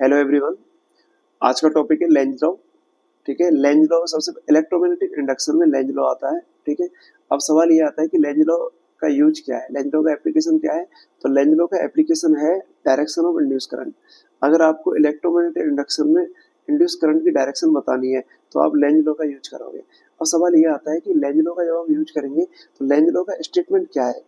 Hello everyone. आज का topic है लेंज लॉ। ठीक है, लेंज लॉ सबसे इलेक्ट्रोमैग्नेटिक इंडक्शन में लेंज लॉ आता है। ठीक है, अब सवाल ये आता है कि लेंज लॉ का यूज क्या है, लेंज लॉ का एप्लीकेशन क्या है। तो लेंज लॉ का एप्लीकेशन है डायरेक्शन ऑफ इंड्यूस करंट। अगर आपको इलेक्ट्रोमैग्नेटिक इंडक्शन में इंड्यूस करंट की डायरेक्शन बतानी है तो आप लेंज लॉ का यूज करोगे। अब सवाल ये आता है कि लेंज लॉ का जब हम यूज करेंगे तो लेंज लॉ का स्टेटमेंट क्या है।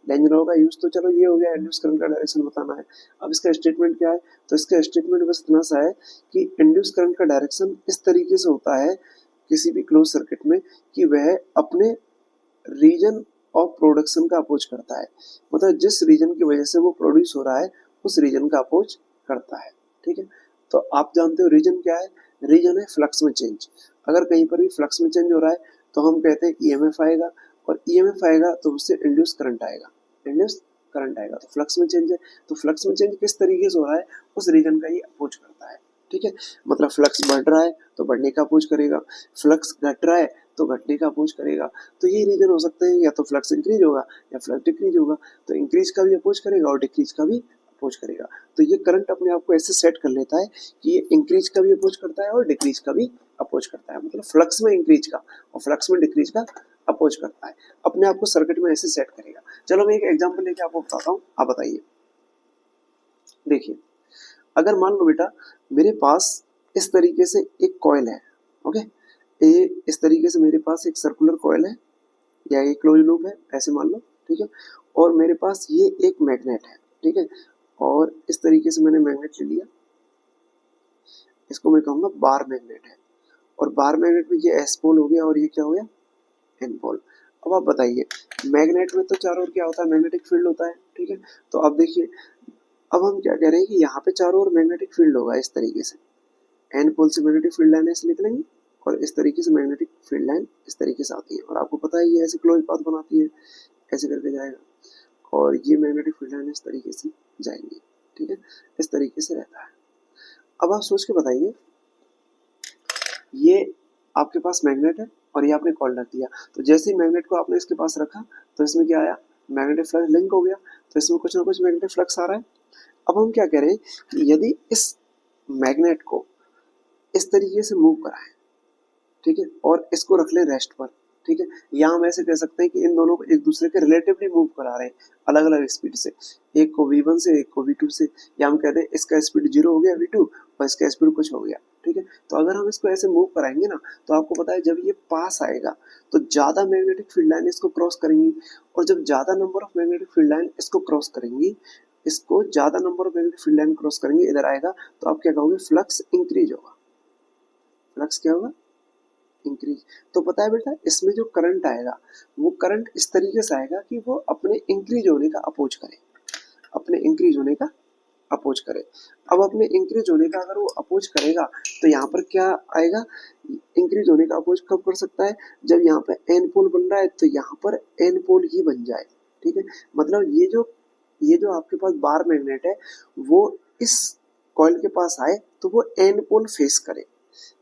लेंज लॉ का यूज तो चलो ये हो गया, इंड्यूस करंट का डायरेक्शन बताना है। अब इसका स्टेटमेंट क्या है, तो इसका स्टेटमेंट बस इतना सा है कि इंड्यूस करंट का डायरेक्शन इस तरीके से होता है किसी भी क्लोज सर्किट में कि वह अपने रीजन ऑफ प्रोडक्शन का अपोज करता है। मतलब जिस रीजन की वजह से वो प्रोड्यूस हो रहा है उस रीजन का अपोज करता है। ठीक है, तो आप जानते हो रीजन क्या है, रीजन है फ्लक्स में चेंज। अगर कहीं पर भी फ्लक्स में चेंज हो रहा है तो हम कहते हैं ईएमएफ आएगा, और ईएमएफ आएगा तो उससे इंड्यूस करंट आएगा, इंड्यूस करंट आएगा। तो फ्लक्स में चेंज है, तो फ्लक्स में चेंज किस तरीके से हो रहा है उस रीजन का ही अपोज करता है। ठीक है, मतलब फ्लक्स बढ़ रहा है तो बढ़ने का अपोज करेगा, फ्लक्स घट रहा है तो घटने का अपोज करेगा। तो ये रीजन हो सकते हैं, या तो फ्लक्स इंक्रीज होगा या फ्लक्स डिक्रीज होगा। तो इंक्रीज का भी अपोज करेगा और डिक्रीज का भी अपोज करेगा। तो ये करंट अपने आप को ऐसे सेट कर लेता है कि ये इंक्रीज का भी अपोज करता है और डिक्रीज का भी अपोज करता है। मतलब फ्लक्स में इंक्रीज का और फ्लक्स में डिक्रीज का अपोज करता है, अपने आप को सर्किट में ऐसे सेट करेगा। चलो मैं एक एग्जांपल लेके आपको बताता हूँ, आप बताइए। देखिए, अगर मान लो बेटा मेरे पास इस तरीके से एक कॉइल है। ओके, ये इस तरीके से मेरे पास एक सर्कुलर कॉइल है या एक क्लोज लूप है, ऐसे मान लो। ठीक है, और मेरे पास ये एक मैग्नेट है। ठीक है, और इस तरीके से मैंने मैग्नेट ले लिया, इसको मैं कहूँगा बार मैग्नेट है। और बार मैग्नेट में ये एस पोल हो गया और ये क्या हो गया, एन पोल। अब आप बताइए, मैग्नेट में तो चारों ओर क्या होता है, मैग्नेटिक फील्ड होता है। ठीक है, तो अब देखिए, अब हम क्या कह रहे हैं कि यहाँ पे चारों ओर मैग्नेटिक फील्ड होगा इस तरीके से। एन पोल से मैग्नेटिक फील्ड लाइन ऐसे निकलेंगी और इस तरीके से मैग्नेटिक फील्ड लाइन इस तरीके से आती है, और आपको पता है ये ऐसे क्लोज पाथ बनाती है, ऐसे करके जाएगा और ये मैग्नेटिक फील्ड लाइन इस तरीके से जाएंगी। ठीक है, इस तरीके से रहता है। अब आप सोच के बताइए, ये आपके पास मैग्नेट है और ये आपने कॉइल रख दिया, तो जैसे ही मैग्नेट को आपने इसके पास रखा तो इसमें क्या आया, मैग्नेटिक फ्लक्स लिंक हो गया, तो इसमें कुछ ना कुछ मैग्नेटिक फ्लक्स आ रहा है। अब हम क्या कह रहे हैं कि यदि इस मैग्नेट को इस तरीके से मूव कराएं, ठीक है, और इसको रख ले रेस्ट पर। ठीक है, या हम ऐसे कह सकते हैं कि इन दोनों को एक दूसरे के रिलेटिवली मूव करा रहे हैं अलग अलग स्पीड से, एक को v1 से एक को v2 से, या हम कहते हैं इसका स्पीड 0 हो गया v2 और इसका स्पीड कुछ हो गया। ठीक है, तो अगर हम इसको ऐसे मूव कराएंगे ना तो आपको पता है जब ये पास आएगा तो ज्यादा मैग्नेटिक फील्ड लाइन इसको क्रॉस करेंगी, और जब ज्यादा number of magnetic field line इसको क्रॉस करेंगी, इसको ज्यादा number of magnetic field line cross करेंगे, इधर आएगा, तो आप क्या कहोगे, फ्लक्स इंक्रीज होगा। फ्लक्स क्या होगा, इंक्रीज। तो पता है बेटा, इसमें जो करंट आएगा वो करंट इस तरीके से आएगा कि वो अपने इंक्रीज होने का अपोज करे, अपने इंक्रीज होने का अपोज करे। अब अपने इंक्रीज होने का अगर वो अपोज करेगा तो यहाँ पर क्या आएगा, इंक्रीज होने का अपोज कब कर सकता है, जब यहाँ पे एन पोल बन रहा है तो यहाँ पर एन पोल ही बन जाए। ठीक है, मतलब ये जो आपके पास बार मैग्नेट है वो इस कॉइल के पास आए तो वो एन पोल फेस करे।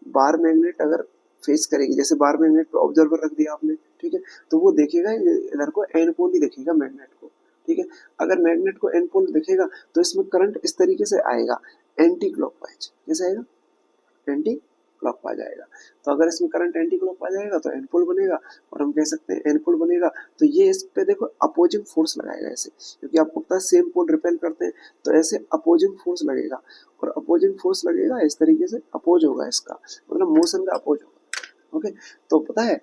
बार मैग्नेट अगर फेस करेगी, जैसे बार मैग्नेट पे ऑब्जर्वर रख दिया आपने, ठीक है, तो वो देखेगा इधर को एन पोल ही देखेगा मैग्नेट को। ठीक है, अगर मैग्नेट को एन पोल दिखेगा तो इसमें करंट इस तरीके से आएगा, एंटी क्लॉकवाइज। कैसे आएगा, एंटी क्लॉकवाइज आएगा। तो अगर इसमें करंट एंटी क्लॉकवाइज आएगा तो एन पोल बनेगा, और हम कह सकते हैं एन पोल बनेगा तो ये इस पे देखो अपोजिंग फोर्स लगाएगा ऐसे, क्योंकि आपको पता है सेम पोल रिपेल करते हैं, तो ऐसे अपोजिंग फोर्स लगेगा, और अपोजिंग फोर्स लगेगा इस तरीके से, अपोज होगा इसका, मतलब मोशन का अपोज होगा। ओके, तो पता है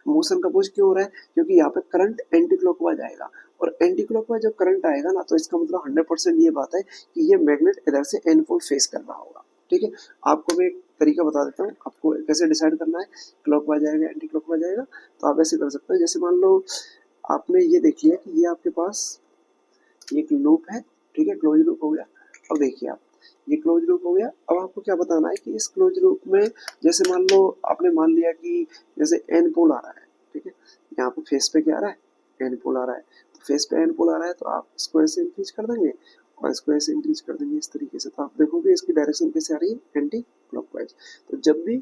मोशन का अपोज क्यों हो रहा है, क्योंकि यहाँ पे करंट एंटी क्लॉकवाइज आएगा, और एंटी क्लॉकवाइज जब करंट आएगा ना तो इसका मतलब 100% ये बात है कि ये मैग्नेट इधर से एन पोल फेस कर रहा होगा। ठीक है, आपको मैं एक तरीका बता देता हूँ आपको कैसे डिसाइड करना है, क्लॉकवाइज आएगा एंटी क्लॉकवाइज आएगा। तो आप ऐसे कर सकते हो, जैसे मान लो आपने ये देख लिया कि ये आपके पास एक लूप है, ठीक है, क्लोज लूप हो गया। अब देखिए आप, ये क्लोज लूप हो गया। अब आपको क्या बताना है कि इस क्लोज लूप में जैसे मान लो आपने मान लिया कि जैसे एन पोल आ रहा है, ठीक है, यहाँ पे फेस पे क्या आ रहा है, एन पोल आ रहा है, तो फेस पे एन पोल आ रहा है तो आप इसको ऐसे इंक्रीज कर देंगे और इसको ऐसे इंक्रीज कर देंगे इस तरीके से, तो आप देखोगे इसकी डायरेक्शन कैसे आ रही है, एंटी क्लॉकवाइज। तो जब भी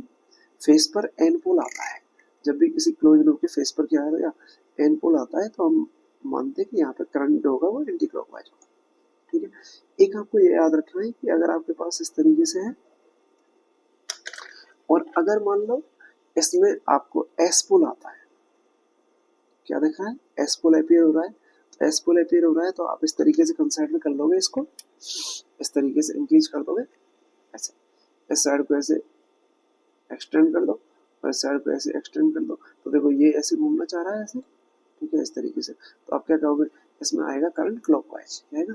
फेस पर एन पोल आता है, जब भी किसी क्लोज लूप के फेस पर क्या आएगा, एन पोल आता है, तो हम मानते हैं कि यहाँ पे करंट होगा वो एंटी क्लॉकवाइज होगा। ठीक है। एक आपको ये याद रखना है कि अगर आपके पास इस तरीके से है और अगर मान लो इसमें आपको एस पोल आता है, क्या दिख रहा है, एस पोल अपीयर हो रहा है, तो एस पोल अपीयर हो रहा है तो आप इस तरीके से कंसाइड में कर लोगे, इसको इस तरीके से इंक्रीज कर दोगे ऐसे, इस साइड को ऐसे एक्सटेंड कर दो और इस साइड को ऐसे एक्सटेंड कर दो, तो देखो ये ऐसे घूमना चाह रहा है ऐसे, ठीक है, इस तरीके से, तो आप क्या कहोगे, इसमें आएगा करंट क्लॉकवाइज, आएगा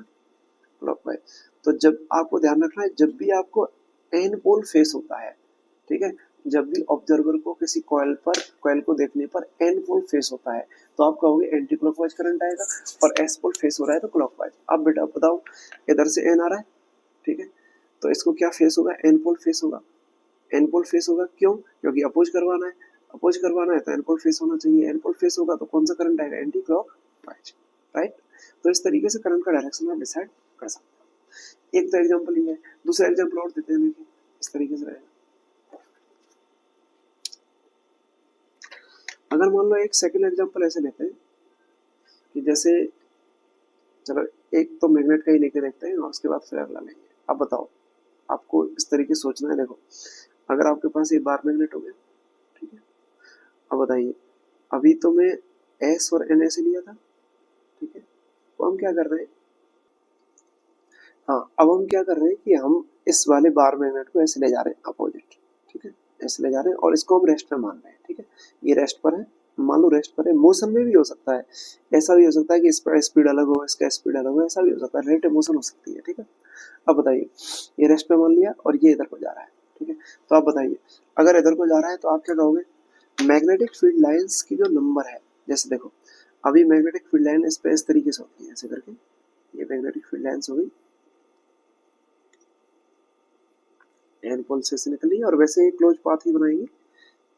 क्लॉकवाइज। तो जब आपको ध्यान रखना है, जब भी आपको एन पोल फेस होता है, ठीक है, जब भी ऑब्जर्वर को किसी कॉइल को देखने पर एन पोल फेस होता है तो आप कहोगे एंटी क्लॉकवाइज करंट आएगा, और एस पोल फेस हो रहा है तो क्लॉकवाइज। अब बेटा बताओ, इधर से एन आ रहा है, ठीक है, तो इसको क्या फेस होगा, एन पोल फेस होगा, एन पोल फेस होगा, क्यों, क्योंकि अपोज करवाना है, अपोज करवाना है तो एन पोल फेस होना चाहिए, एन पोल फेस होगा तो कौन सा करंट आएगा, एंटी क्लॉकवाइज, राइट। तो इस तरीके से करंट का डायरेक्शन आप डिसाइड कर सकते हो। एक तो एग्जांपल ये है, दूसरा एग्जांपल और देते हैं, देखिए इस तरीके से रहेगा। अगर मान लो एक सेकंड एग्जांपल ऐसे लेते हैं कि जैसे, चलो एक तो मैग्नेट का ही लेके देखते हैं और उसके बाद फिर अगला लेंगे। अब बताओ, आपको इस तरीके से सोचना है, देखो अगर आपके पास ये बार मैग्नेट हो गया, ठीक है, अब बताइए, अभी तो मैं एस और एन ऐसे लिया था, ठीक है, तो हम क्या कर रहे हैं, हाँ अब हम क्या कर रहे हैं कि हम इस वाले बार मैग्नेट को ऐसे ले जा रहे हैं अपोजिट, ठीक है, ऐसे ले जा रहे हैं और इसको हम रेस्ट पे मान रहे हैं, ठीक है, ये रेस्ट पर है, मान लो रेस्ट पर है, मोशन में भी हो सकता है, ऐसा भी हो सकता है कि इसका स्पीड अलग हो, इसका स्पीड अलग हो, ऐसा भी हो सकता है, रिलेटिव मोशन हो सकती है, ठीक है। अब बताइए, ये रेस्ट पे मान लिया और ये इधर को जा रहा है, ठीक है, तो आप बताइए अगर इधर को जा रहा है तो आप क्या कहोगे, मैग्नेटिक फील्ड लाइंस की जो नंबर है, जैसे देखो अभी मैग्नेटिक फील्ड लाइन इस पे इस तरीके से होती है, ऐसे करके ये मैग्नेटिक फील्ड लाइंस हो गई, एन पोल से निकली और वैसे ही क्लोज पाथ ही बनाएंगे,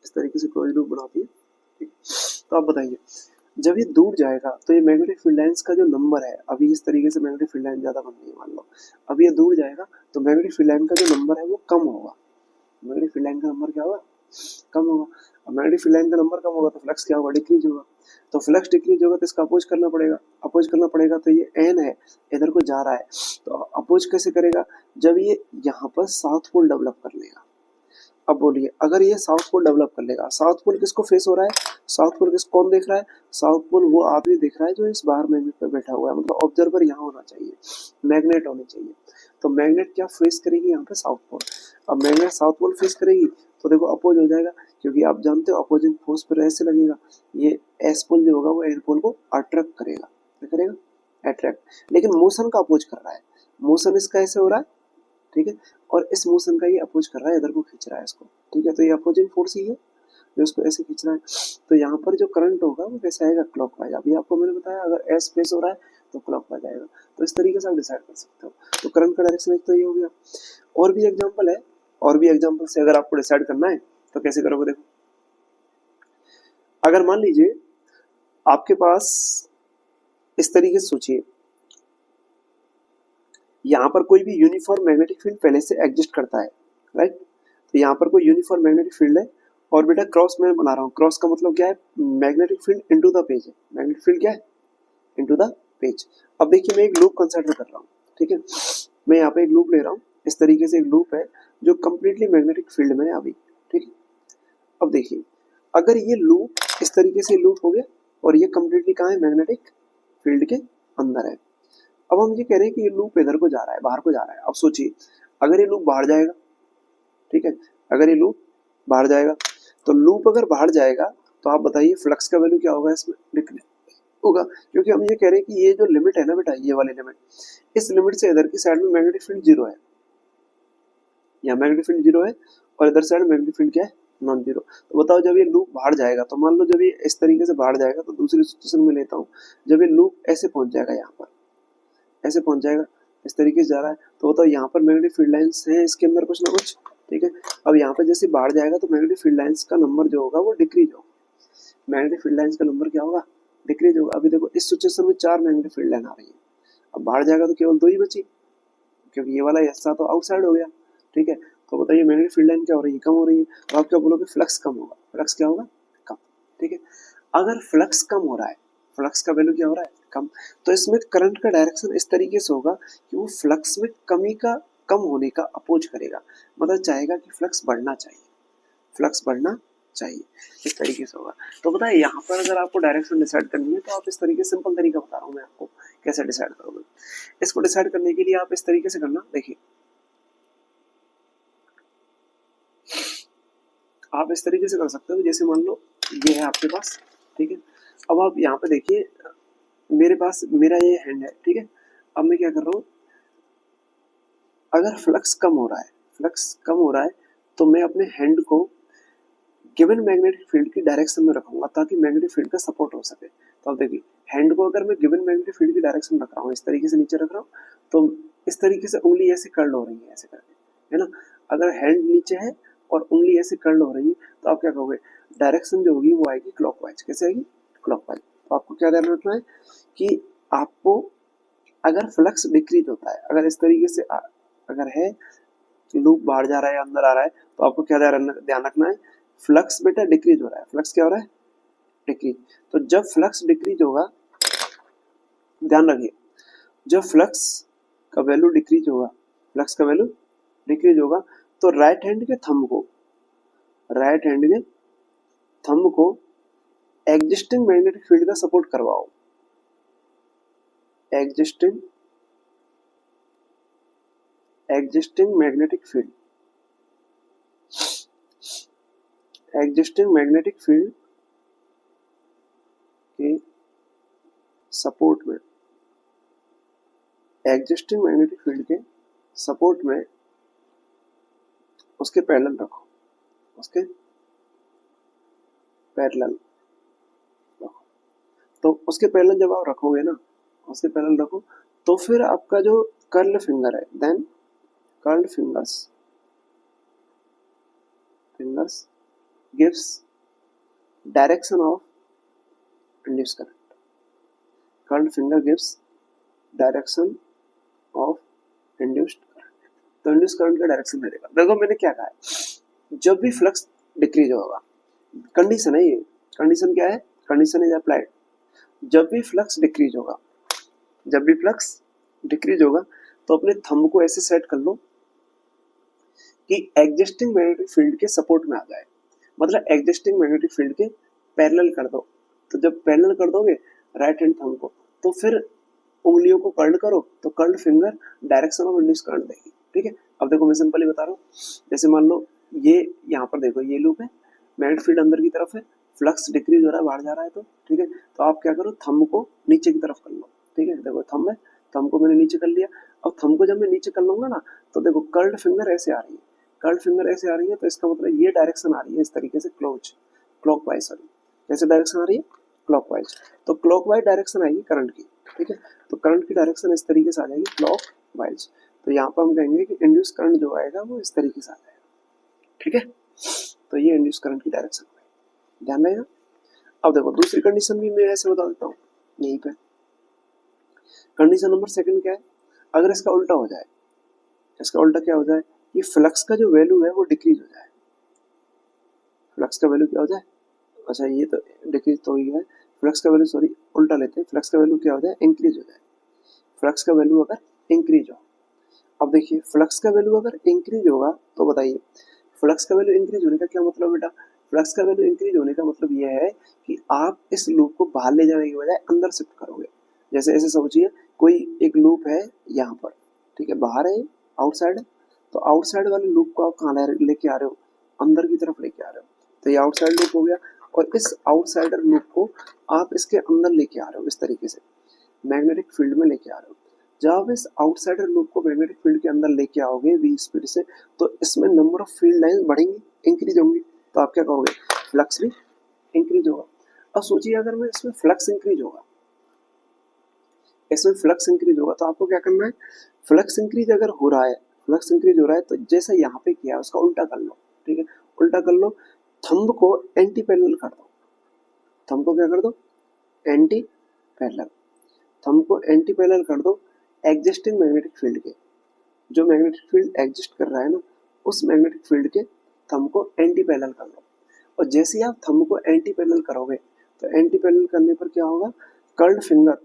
इस तरीके से क्लोज लूप बनाती है, ठीक। तो आप बताइए जब ये दूर जाएगा तो ये मैग्नेटिक फील्ड लाइंस का जो नंबर है, अभी इस तरीके से मैग्नेटिक फील्ड लाइन ज्यादा बन रही है मान लो, अब ये दूर जाएगा तो मैग्नेटिक फील्ड लाइन का जो नंबर है वो कम होगा, मैग्नेटिक फील्ड लाइन का नंबर क्या होगा, कम होगा। अब मैग्नेटिक फील्ड लाइन का नंबर कम होगा तो फ्लक्स क्या होगा, डिक्रीज होगा, तो फ्लक्स डिक्रीज होगा तो इसका अपोज करना पड़ेगा, अपोज करना पड़ेगा, तो ये एन है इधर को जा रहा है, तो अपोज कैसे करेगा, जब ये यहाँ पर साउथ पोल डेवलप कर लेगा। अब बोलिए अगर ये साउथ पोल डेवलप कर लेगा, साउथ पोल किसको फेस हो रहा है, साउथ पोल किस कौन देख रहा है, साउथ पोल वो आदमी देख रहा है जो इस बाहर मैग्नेट पे बैठा हुआ है, मतलब ऑब्जर्वर यहाँ होना चाहिए, मैग्नेट होनी चाहिए, तो मैग्नेट क्या फेस करेगी यहाँ पे, साउथ पोल। अब मैग्नेट साउथ पोल फेस करेगी तो देखो अपोज हो जाएगा, क्योंकि आप जानते हो अपोजिंग फोर्स पर ऐसे लगेगा, ये एस पोल जो होगा वो एन पोल को अट्रैक्ट करेगा, क्या करेगा, अट्रैक्ट, लेकिन मोशन का अपोज कर रहा है, मोशन इसका ऐसे हो रहा है, ठीक है, और इस मोशन का ये अपोज कर रहा है, इधर को खींच रहा है इसको, ठीक है, तो ये अपोजिंग फोर्स ही है जो इसको ऐसे खींच रहा है, तो यहाँ पर जो करंट होगा वो कैसे आएगा, क्लॉकवाइज। अभी आपको मैंने बताया अगर एस फेस हो रहा है तो क्लॉकवाइज आएगा, तो इस तरीके से आप डिसाइड कर सकते हो। तो करंट का डायरेक्शन एक तो ये हो गया, और भी एग्जाम्पल है, और भी एग्जाम्पल से अगर आपको डिसाइड करना है तो कैसे करोगे, देखो अगर मान लीजिए आपके पास इस तरीके से सोचिए, यहाँ पर कोई भी यूनिफॉर्म मैग्नेटिक फील्ड पहले से एग्जिस्ट करता है, राइट, तो यहाँ पर कोई यूनिफॉर्म मैग्नेटिक फील्ड है, और बेटा क्रॉस में बना रहा हूँ, क्रॉस का मतलब क्या है, magnetic field into the page है, मैग्नेटिक फील्ड क्या है, इनटू द पेज। अब देखिए मैं एक लूप कंसिडर कर रहा हूँ, ठीक है, मैं यहाँ पे एक लूप ले रहा हूँ, इस तरीके से एक लूप है जो कम्प्लीटली मैग्नेटिक फील्ड में है अभी, ठीक है। अब देखिए अगर ये लूप इस तरीके से लूप हो गया और ये कम्प्लीटली कहाँ है, मैग्नेटिक फील्ड के अंदर है। अब हम ये कह रहे हैं कि ये लूप इधर को जा रहा है, बाहर को जा रहा है। अब सोचिए अगर ये लूप बाहर जाएगा, ठीक है, अगर ये लूप बाहर जाएगा तो लूप अगर बाहर जाएगा तो आप बताइए फ्लक्स का वैल्यू क्या होगा, इसमें डिक्रीज होगा, क्योंकि हम ये कह रहे हैं कि ये जो लिमिट है ना बेटा, ये वाली लिमिट, इस लिमिट से इधर की साइड में मैग्नेटिक फील्ड जीरो है, यहाँ मैग्नेटिक फील्ड जीरो है और इधर साइड मैग्नेटिक फील्ड क्या है, नॉन जीरो। तो बताओ जब ये लूप बाहर जाएगा, तो मान लो जब ये इस तरीके से बाहर जाएगा, तो दूसरी सिचुएशन में लेता हूँ, जब ये लूप ऐसे पहुंच जाएगा, यहाँ पर ऐसे पहुंच जाएगा, इस तरीके से जा रहा है, तो बताओ यहाँ पर मैग्नेटिक फील्ड लाइंस है इसके अंदर कुछ ना कुछ, ठीक है। अब यहाँ पर जैसे बाहर जाएगा तो मैग्नेटिक फील्ड लाइंस का नंबर जो होगा वो डिक्रीज होगा, मैग्नेटिक फील्ड लाइंस का नंबर क्या होगा, डिक्रीज होगा। अभी देखो इस सिचुएशन में 4 मैग्नेटिक फील्ड लाइन आ रही है, अब बाहर जाएगा तो केवल 2 ही बची, क्योंकि ये वाला हिस्सा तो आउटसाइड हो गया, ठीक है। तो बताइए मैग्नेटिक फील्ड लाइन क्या हो रही है, कम हो रही है, तो आप क्या बोलोगे, फ्लक्स कम होगा, फ्लक्स क्या होगा, कम, ठीक है। अगर फ्लक्स कम हो रहा है, फ्लक्स का वैल्यू क्या हो रहा है, कम। तो इसमें करंट का डायरेक्शन इस तरीके से होगा कि वो फ्लक्स में कमी का कम होने का अपोज करेगा, मतलब चाहेगा कि फ्लक्स बढ़ना चाहिए, फ्लक्स बढ़ना चाहिए, इस तरीके से होगा। तो बताए यहाँ पर अगर आपको डायरेक्शन डिसाइड करनी है तो आप इस तरीके सिंपल तरीका बता रहा हूँ मैं आपको कैसे डिसाइड करोगे। इसको डिसाइड करने के लिए आप इस तरीके से करना, देखिए आप इस तरीके से कर सकते हो, जैसे मान लो ये है आपके पास, ठीक है। अब आप यहाँ पे देखिए मेरे पास मेरा ये हैंड है, ठीक है। अब मैं क्या कर रहा हूँ, अगर फ्लक्स कम हो रहा है, फ्लक्स कम हो रहा है तो मैं अपने हैंड को गिवन मैग्नेटिक फील्ड की डायरेक्शन में रखूंगा ताकि मैग्नेटिक फील्ड का सपोर्ट हो सके। तो अब देखिए हैंड को अगर मैं गिवन मैग्नेटिक फील्ड की डायरेक्शन में रख रहा हूँ, इस तरीके से नीचे रख रहा हूँ, तो इस तरीके से उंगली ऐसे कर्ल हो रही है, ऐसे करके, है ना। अगर हैंड नीचे है और उंगली ऐसे कर्ल हो रही है तो आप क्या कहोगे, डायरेक्शन जो होगी वो आएगी क्लॉकवाइज। कैसे आएगी, क्लॉकवाइज। तो आपको क्या ध्यान रखना है कि आपको अगर फ्लक्स डिक्रीज होता है, अगर इस तरीके से अगर है लूप बाहर जा रहा है अंदर आ रहा है, तो आपको क्या ध्यान रखना है, फ्लक्स बेटा डिक्रीज हो रहा है, फ्लक्स क्या हो रहा है, डिक्रीज। तो जब फ्लक्स डिक्रीज होगा, ध्यान रखिए, जब फ्लक्स का वैल्यू डिक्रीज होगा, फ्लक्स का वैल्यू डिक्रीज होगा, तो राइट हैंड के थंब को, राइट हैंड के थंब को एग्जिस्टिंग मैग्नेटिक फील्ड का सपोर्ट करवाओ, existing magnetic field, existing magnetic field के सपोर्ट में, एग्जिस्टिंग मैग्नेटिक फील्ड के सपोर्ट में उसके पैरेलल रखो, उसके पैरेलल रखो। तो उसके पैरेलल जब आप रखोगे ना, उसके पैरेलल रखो, तो फिर आपका जो कर्ल फिंगर है, then curled fingers gives direction of induced current, curled finger gives direction of induced current। तो induced current का डायरेक्शन दे देगा। देखो मैंने क्या कहा है, जब भी फ्लक्स डिक्रीज होगा, कंडीशन है ये, कंडीशन क्या है, कंडीशन इज अप्लाइड, जब भी फ्लक्स डिक्रीज होगा, जब भी फ्लक्स डिक्रीज होगा तो अपने थंब को ऐसे सेट कर लो कि एग्जिस्टिंग मैग्नेटिक फील्ड के सपोर्ट में आ जाए, मतलब एग्जिस्टिंग मैग्नेटिक फील्ड के पैरेलल कर दो। तो जब पैरेलल कर दोगे राइट हैंड थंब को, तो फिर उंगलियों को कर्ल करो, तो curled finger direction of induced current देगी, ठीक है। अब देखो मैं सिंपली बता रहा हूँ, जैसे मान लो ये यहाँ पर देखो ये लूप है, मैग्नेटिक फील्ड अंदर की तरफ है, फ्लक्स डिक्रीज हो रहा है, बाहर जा रहा है, तो ठीक है। तो आप क्या करो, थंब को नीचे की तरफ कर लो, ठीक है। देखो थंब है, थंब को मैंने नीचे कर लिया। अब थंब को जब मैं नीचे कर लूंगा ना, तो देखो कर्ल्ड फिंगर ऐसे आ रही है, कर्ल्ड फिंगर ऐसे आ रही है, तो इसका मतलब ये डायरेक्शन आ रही है इस तरीके से क्लॉकवाइज, सॉरी कैसे डायरेक्शन आ रही है, क्लॉकवाइज। तो क्लॉकवाइज डायरेक्शन आएगी करंट की, ठीक है। तो करंट की डायरेक्शन इस तरीके से आ जाएगी क्लॉकवाइज। तो यहाँ पर हम कहेंगे कि इंड्यूस करंट जो आएगा वो इस तरीके से आ जाएगा, ठीक है। तो ये इंड्यूस करंट की डायरेक्शन है, ध्यान रहेगा। अब देखो दूसरी कंडीशन भी मैं ऐसे बता देता हूँ यहीं पे। कंडीशन नंबर सेकंड क्या है, अगर इसका उल्टा हो जाए, इसका उल्टा क्या हो जाए, ये फ्लक्स का जो वैल्यू है वो डिक्रीज हो जाए, फ्लक्स का वैल्यू क्या हो जाए, अच्छा ये तो डिक्रीज तो ही है, फ्लक्स का वैल्यू, सॉरी उल्टा लेते हैं, फ्लक्स का वैल्यू क्या हो जाए, इंक्रीज हो जाए। फ्लक्स का वैल्यू अगर इंक्रीज हो, अब देखिए फ्लक्स का वैल्यू अगर इंक्रीज होगा तो बताइए फ्लक्स का वैल्यू इंक्रीज होने का क्या मतलब बेटा, फ्लक्स का वैल्यू इंक्रीज होने का मतलब यह है कि आप इस लूप को बाहर ले जाने के बजाय अंदर शिफ्ट करोगे। जैसे ऐसे समझिए कोई एक लूप है यहाँ पर, ठीक है, बाहर है, आउटसाइड है, तो आउटसाइड वाले लूप को आप कहाँ लेके आ रहे हो, अंदर की तरफ लेके आ रहे हो, तो ये आउटसाइड लूप हो गया। और इस आउटसाइडर लूप को आप इसके अंदर लेके आ रहे हो, इस तरीके से मैग्नेटिक फील्ड में लेके आ रहे हो। जब आप इस आउटसाइडर लूप को मैग्नेटिक फील्ड के अंदर लेके आओगे v स्पीड से, तो इसमें नंबर ऑफ फील्ड लाइंस बढ़ेंगी, इंक्रीज होंगी, तो आप क्या कहोगे, फ्लक्स भी इंक्रीज होगा। अब सोचिए अगर मैं इसमें फ्लक्स इंक्रीज होगा, इसमें फ्लक्स इंक्रीज होगा, तो आपको क्या करना है, फ्लक्स इंक्रीज अगर हो रहा है, फ्लक्स इंक्रीज हो रहा है, तो जैसा यहाँ पे किया उसका उल्टा कर लो, ठीक है, उल्टा कर लो, थंब को एंटी पैरेलल कर दो, थंब को क्या कर दो, एंटी पैरेलल, थंब को एंटी पैरेलल कर दो एग्जिस्टिंग मैग्नेटिक फील्ड के, जो मैग्नेटिक फील्ड एग्जिस्ट कर रहा है ना, उस मैग्नेटिक फील्ड के थंब को एंटी पैरेलल कर लो। और जैसे ही आप थंब को एंटी पैरेलल करोगे, तो एंटी पैरेलल करने पर क्या होगा, कर्ल्ड फिंगर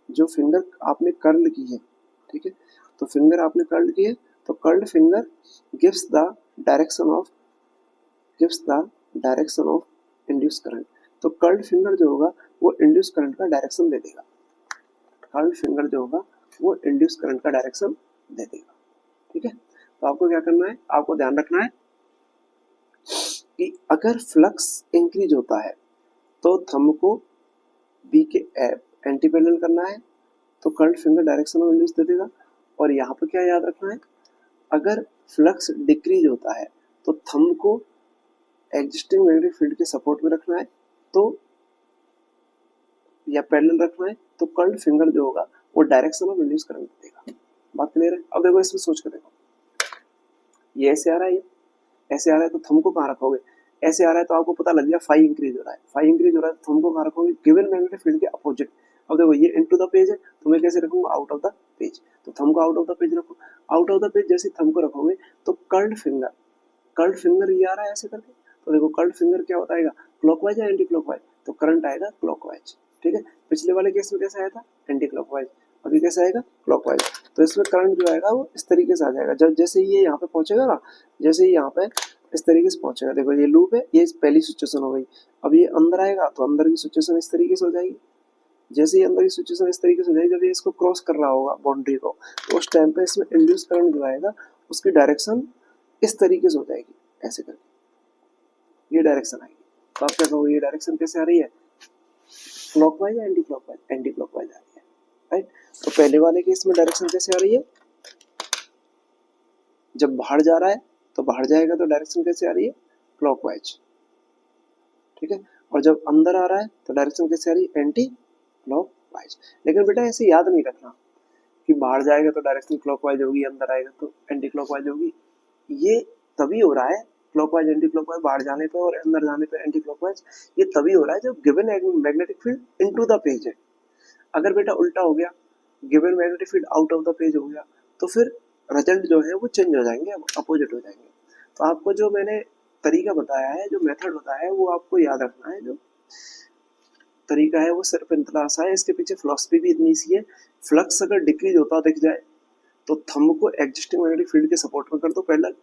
जो फिंगर आपने कर्ल की है, ठीक है, तो फिंगर आपने कर्ल की है, तो curled finger gives the direction of induce current. तो कर्ल्ड फिंगर जो होगा वो इंड्यूस करंट का डायरेक्शन दे देगा। कर्ल्ड फिंगर जो होगा वो इंड्यूस करंट का डायरेक्शन दे देगा, ठीक है। तो आपको क्या करना है, आपको ध्यान रखना है कि अगर फ्लक्स इंक्रीज होता है तो थंब को बी के एंटी पैरेलल करना है, तो curled finger direction of induce दे देगा। और यहाँ पर क्या याद रखना है, अगर फ्लक्स डिक्रीज होता है तो थंब को एग्जिस्टिंग मैग्नेटिक फील्ड के सपोर्ट में रखना है, तो या पैरेलल रखना है, तो कर्ल्ड फिंगर जो होगा वो डायरेक्शन ऑफ इंड्यूस करंट देगा। बात क्लियर है? अब देखो इसमें सोच कर देखो, ये ऐसे आ रहा है, ये ऐसे आ रहा है, तो थंब को कहाँ रखोगे, ऐसे आ रहा है तो आपको पता लग गया फाई इंक्रीज हो रहा है, फाई इंक्रीज हो रहा है तो थंब को कहाँ रखोगे, गिवन मैग्नेटिक फील्ड के अपोजिट। अब देखो ये इनटू द पेज है, तो मैं कैसे रखूंगा, आउट ऑफ द पेज, तो थंब को आउट ऑफ द पेज रखो। आउट ऑफ द पेज जैसे थंब को रखोगे तो कर्ल्ड फिंगर ये आ रहा है ऐसे करके, तो देखो कर्ल्ड फिंगर क्या बताएगा, क्लॉकवाइज या एंटी क्लॉकवाइज, तो करंट आएगा क्लॉकवाइज, ठीक है। पिछले वाले केस में कैसा आया था, एंटी क्लॉकवाइज, अभी कैसा आएगा, क्लॉकवाइज। तो इसमें करंट जो आएगा वो इस तरीके से आ जाएगा, जब जैसे ये यहाँ पे पहुंचेगा ना, जैसे ही यहाँ पे इस तरीके से पहुंचेगा, देखो ये लूप है, ये पहली सिचुएशन हो गई। अब ये अंदर आएगा तो अंदर की सिचुएशन इस तरीके से हो जाएगी, जैसे ही अंदर की सिचुएशन इस तरीके से हो जाएगी, जब ये इसको क्रॉस कर रहा होगा बाउंड्री को, तो उस टाइम पे इसमें इंड्यूस करंट जो आएगा उसकी डायरेक्शन इस तरीके से हो जाएगी, ऐसे करके ये डायरेक्शन आएगी। तो आप क्या कहोगे, ये डायरेक्शन कैसे आ रही है, क्लॉकवाइज या एंटी क्लॉकवाइज, एंटी क्लॉकवाइज आ रही है, राइट। तो पहले वाले केस में डायरेक्शन कैसे आ रही है, जब बाहर जा रहा है तो बाहर जाएगा तो डायरेक्शन कैसे आ रही है, क्लॉकवाइज, ठीक है। और जब अंदर आ रहा है तो डायरेक्शन कैसे आ रही है, एंटी क्लॉकवाइज। लेकिन बेटा ऐसे याद नहीं रखना कि बाहर जाएगा तो डायरेक्शन क्लॉकवाइज होगी, अंदर आएगा तो एंटी क्लॉकवाइज होगी। ये तभी हो रहा है, क्लॉकवाइज एंटी क्लॉकवाइज बाहर जाने पे और अंदर जाने पे एंटी क्लॉकवाइज, ये तभी हो रहा है जब given magnetic field into the page है। अगर बेटा उल्टा हो गया, given magnetic field out of the page हो गया, तो फिर रिजल्ट जो है वो चेंज हो जाएंगे, अपोजिट हो जाएंगे। तो आपको जो मैंने तरीका बताया है, जो मेथड बताया है, वो आपको याद रखना है। जो तरीका है वो सिर्फ इतना सा है, इसके पीछे फिलॉसफी भी इतनी सी है। फ्लक्स अगर डिक्रीज होता दिख जाए तो थंब को एग्जिस्टिंग मैग्नेटिक फील्ड के सपोर्ट में कर दो पैरेलल,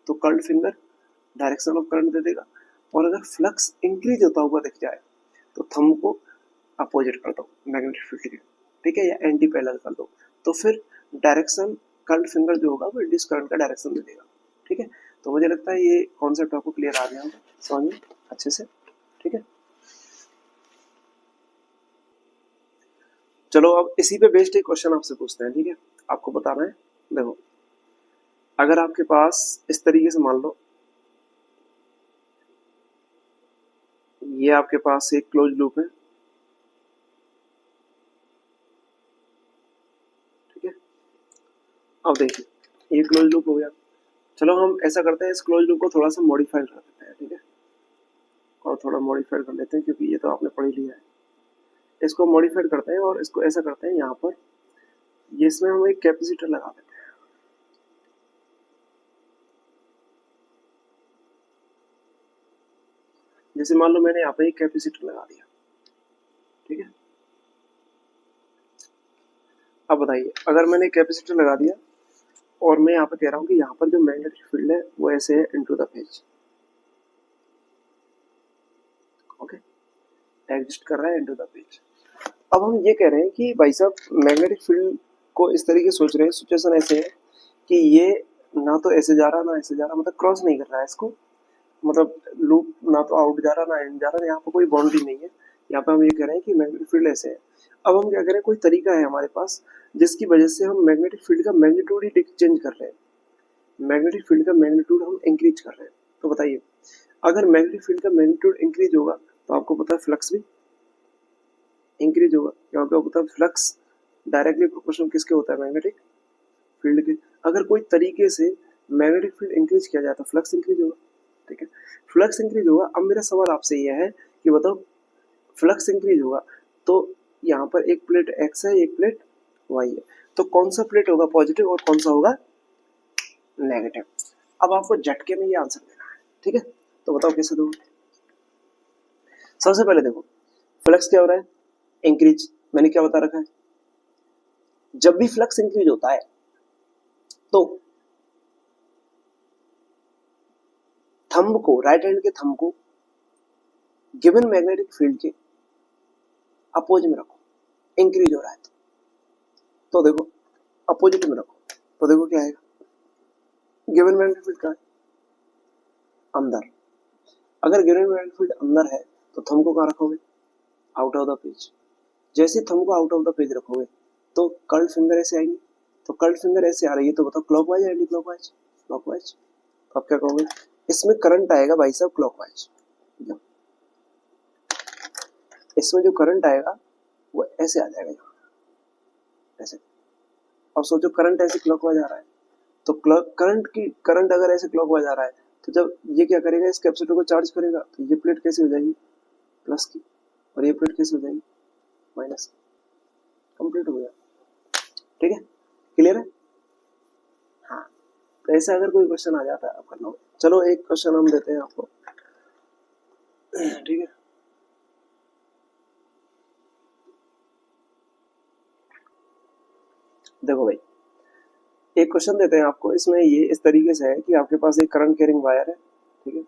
तो curled finger direction of current दे देगा। और अगर फ्लक्स इंक्रीज होता हुआ दिख जाए तो थंब को अपोजिट कर दो मैग्नेटिक फील्ड के, ठीक है, या एंटी पैरेलल कर दो, तो फिर डायरेक्शन कर्ल्ड फिंगर जो होगा वो इंड्यूस करंट का डायरेक्शन दे देगा, ठीक है। तो मुझे लगता है ये कॉन्सेप्ट आपको क्लियर आ गया होगा, समझ में अच्छे से, ठीक है। चलो अब इसी पे बेस्ड एक क्वेश्चन आपसे पूछते हैं, ठीक है। आपको बताना है, देखो अगर आपके पास इस तरीके से मान लो ये आपके पास एक क्लोज लूप है, ठीक है। अब देखिए ये क्लोज लूप हो गया, चलो हम ऐसा करते हैं, इस क्लोज लूप को थोड़ा सा मॉडिफाइड कर देते हैं, ठीक है, और थोड़ा मॉडिफाइड कर लेते हैं क्योंकि ये तो आपने पढ़ ही लिया है। इसको मॉडिफाइड करते हैं और इसको ऐसा करते हैं, यहाँ पर ये इसमें हम एक कैपेसिटर लगा देते हैं, जैसे मान लो मैंने यहाँ पे एक कैपेसिटर लगा दिया, ठीक है। अब बताइए अगर मैंने कैपेसिटर लगा दिया और मैं यहाँ पे कह रहा हूँ कि यहाँ पर जो मैग्नेटिक फील्ड है वो ऐसे है into the page, okay, exist कर रहा है इनटू द पेज। अब हम ये कह रहे हैं कि भाई साहब मैग्नेटिक फील्ड को इस तरीके सोच रहे हैं, सिचुएशन ऐसे है कि ये ना तो ऐसे जा रहा ना ऐसे जा रहा, मतलब क्रॉस नहीं कर रहा है इसको, मतलब लूप ना तो आउट जा रहा ना इन जा रहा, यहाँ पर कोई बाउंड्री नहीं है। यहाँ पे हम ये कह रहे हैं कि मैग्नेटिक फील्ड ऐसे है। अब हम क्या करें, कोई तरीका है हमारे पास जिसकी वजह से हम मैग्नेटिक फील्ड का मैग्नीट्यूड ही चेंज कर रहे हैं, मैग्नेटिक फील्ड का मैग्नीट्यूड हम इंक्रीज कर रहे हैं। तो बताइए अगर मैग्नेटिक फील्ड का मैग्नीट्यूड इंक्रीज होगा तो आपको पता है फ्लक्स भी इंक्रीज होगा, क्योंकि आपको पता है फ्लक्स डायरेक्टली प्रोपोर्शनल किसके होता है, मैग्नेटिक फील्ड के। अगर कोई तरीके से मैग्नेटिक फील्ड इंक्रीज किया जाए तो फ्लक्स इंक्रीज होगा, ठीक है, फ्लक्स इंक्रीज होगा। अब मेरा सवाल आपसे यह है कि बताओ फ्लक्स इंक्रीज होगा तो यहाँ पर एक प्लेट एक्स है एक प्लेट वाई है, तो कौन सा प्लेट होगा पॉजिटिव और कौन सा होगा नेगेटिव। अब आपको झटके में ये आंसर देना है, ठीक है। तो बताओ कैसे दो। सबसे पहले देखो फ्लक्स क्या हो रहा है, इंक्रीज, मैंने क्या बता रखा है, जब भी फ्लक्स इंक्रीज होता है तो थंब को, राइट हैंड के थंब को गिवन मैग्नेटिक फील्ड के अपोजिट में रखो, इंक्रीज हो रहा है तो देखो अपोजिट में रखो, तो देखो क्या आएगा, गिवन मैग्नेटिक फील्ड कहाँ है, अंदर। अगर गिवन मैग्नेटिक फील्ड अंदर है तो थंब को कहाँ रखोगे, आउट ऑफ द पेज। जैसे थंब को आउट ऑफ द पेज रखोगे तो कर्ल फिंगर ऐसे आएंगे, तो कर्ल फिंगर ऐसे आ रही है तो बताओ क्लॉकवाइज या एंटी क्लॉकवाइज, क्लॉकवाइज। तो आप क्या कहोगे, इसमें करंट आएगा भाई साहब क्लॉकवाइज, इसमें जो करंट आएगा वो ऐसे आ जाएगा यहाँ, ऐसे। अब सोचो करंट ऐसे क्लॉकवाइज आ रहा है, तो करंट अगर ऐसे क्लॉकवाइज आ रहा है तो जब ये क्या करेगा, इस कैपेसिटर को चार्ज करेगा, तो ये प्लेट कैसे हो जाएगी, प्लस की, और ये प्लेट कैसे हो जाएगी, माइनस की। कंप्लीट हो गया, ठीक है, क्लियर है। हाँ, तो ऐसा अगर कोई क्वेश्चन आ जाता है आप कर लो। चलो एक क्वेश्चन हम देते हैं आपको, ठीक है। देखो भाई, एक क्वेश्चन देते हैं आपको, इसमें ये इस तरीके से है कि आपके पास एक करंट कैरिंग वायर है, ठीक है,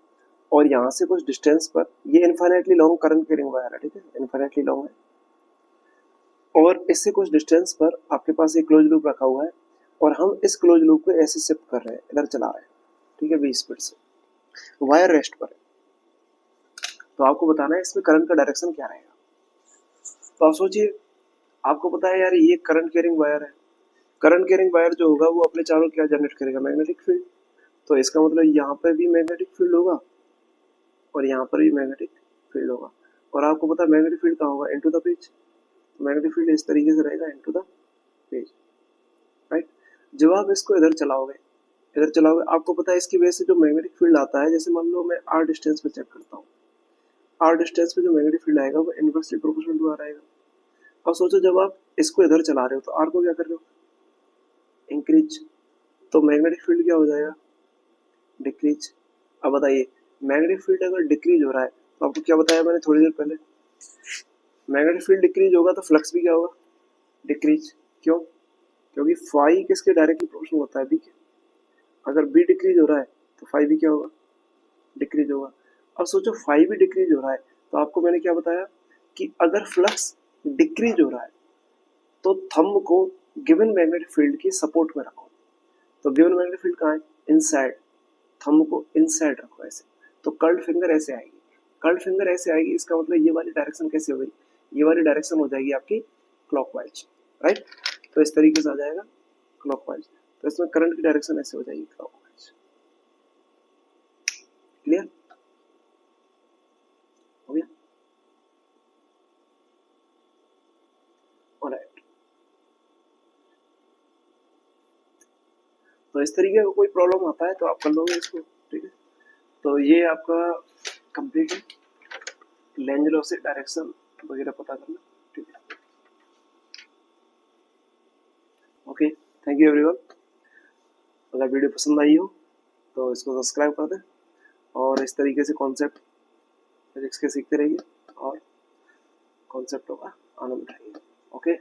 और यहाँ से कुछ डिस्टेंस पर ये infinitely long current carrying wire है, ठीक है, इनफाइनाइटली लॉन्ग है, और इससे कुछ डिस्टेंस पर आपके पास एक क्लोज लूप रखा हुआ है, और हम इस क्लोज लूप को ऐसे शिफ्ट कर रहे हैं, इधर चला रहे हैं, ठीक है, 20 स्पीड से, वायर रेस्ट पर है। तो आपको बताना है इसमें करंट का डायरेक्शन क्या रहेगा। तो आप सोचिए, आपको पता है यार ये करंट कैरिंग वायर है, करंट कैरिंग वायर जो होगा वो अपने चारों क्या जनरेट करेगा, मैग्नेटिक फील्ड। तो इसका मतलब यहाँ पर भी मैग्नेटिक फील्ड होगा और यहाँ पर भी मैग्नेटिक फील्ड होगा, और आपको पता है मैग्नेटिक फील्ड कहाँ होगा, into the page. Magnetic field इस तरीके से रहेगा, इनटू द पेज, राइट। जब आप इसको इधर चलाओगे, आपको पता है इसकी वजह से जो मैग्नेटिक फील्ड आता है, जैसे मान लो मैं आर डिस्टेंस पे चेक करता हूँ, आर डिस्टेंस पे जो मैग्नेटिक फील्ड आएगा वो इनवर्सली प्रोपोर्शनल टू आर आएगा। अब सोचो जब आप इसको इधर चला रहे हो तो आर को क्या कर रहे हो, इंक्रीज, तो मैग्नेटिक फील्ड क्या हो जाएगा, डिक्रीज। अब बताइए, मैग्नेटिक फील्ड अगर डिक्रीज हो रहा है तो आपको क्या बताया मैंने थोड़ी देर पहले, मैग्नेटिक फील्ड डिक्रीज होगा तो फ्लक्स भी क्या होगा, डिक्रीज। क्यों, क्योंकि फाई किसके डायरेक्टली प्रोपोर्शनल होता है, बी के। अगर बी डिक्रीज हो रहा है तो फाई भी क्या होगा, डिक्रीज होगा। अब सोचो फाई भी डिक्रीज हो रहा है, तो आपको मैंने क्या बताया कि अगर फ्लक्स डिक्रीज हो रहा है तो थंब को गिवन मैग्नेटिक फील्ड की सपोर्ट में रखो। तो गिवन मैग्नेटिक फील्ड कहाँ है, इनसाइड, थंब को इनसाइड रखो ऐसे, तो कर्ल्ड फिंगर ऐसे आएगी, कर्ल्ड फिंगर ऐसे आएगी, इसका मतलब ये वाली डायरेक्शन कैसे हो गई, ये वाली डायरेक्शन हो जाएगी आपकी क्लॉकवाइज, राइट। तो इस तरीके से आ जाएगा क्लॉकवाइज, तो इसमें करंट की डायरेक्शन ऐसे हो जाएगी क्लॉकवाइज, क्लियर हो गया, ऑलराइट। तो इस तरीके का कोई प्रॉब्लम आता है तो आप कर लोगे इसको, ठीक है। तो ये आपका कंप्लीट है, लेंज लॉ से डायरेक्शन वगैरह पता करना, ठीक है। Okay, thank you everyone. अगर वीडियो पसंद आई हो तो इसको सब्सक्राइब कर दें, और इस तरीके से कॉन्सेप्ट फिजिक्स के सीखते रहिए और कॉन्सेप्टों का आनंद उठाइए। ओके।